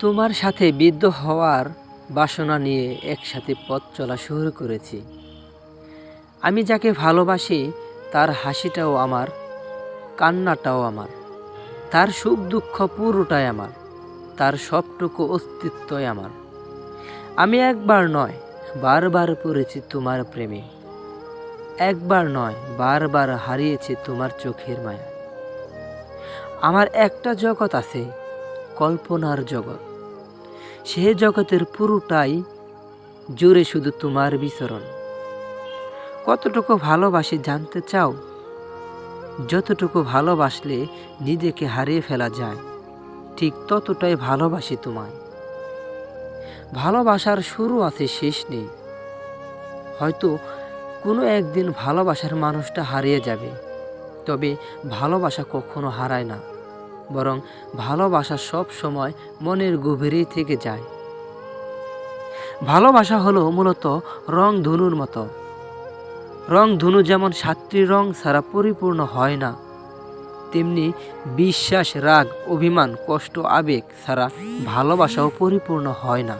তোমার সাথে বিদ্ধ হওয়ার বাসনা নিয়ে একসাথে পথ চলা শুরু করেছি। আমি যাকে ভালোবাসি তার হাসিটাও আমার, কান্নাটাও আমার, তার সুখ দুঃখ পুরোটাই আমার, তার সবটুকু অস্তিত্বই আমার। আমি একবার নয় বারবার পড়েছি তোমার প্রেমে, একবার নয় বারবার হারিয়েছি তোমার চোখের মায়া। আমার একটা জগৎ আছে, কল্পনার জগৎ। সে জগতের পুরোটাই জুড়ে শুধু তোমার বিচরণ। কতটুকু ভালোবাসি জানতে চাও? যতটুকু ভালোবাসলে নিজেকে হারিয়ে ফেলা যায়, ঠিক ততটাই ভালোবাসি তোমায়। ভালোবাসার শুরু আছে, শেষ নেই। হয়তো কোনো একদিন ভালোবাসার মানুষটা হারিয়ে যাবে, তবে ভালোবাসা কখনো হারায় না, বরং ভালোবাসা সব সময় মনের গভীরেই থেকে যায়। ভালোবাসা হলো মূলত রং ধনুর মতো। রং ধনু যেমন 7টি রং ছাড়া পরিপূর্ণ হয় না, তেমনি বিশ্বাস, রাগ, অভিমান, কষ্ট, আবেগ ছাড়া ভালোবাসাও পরিপূর্ণ হয় না।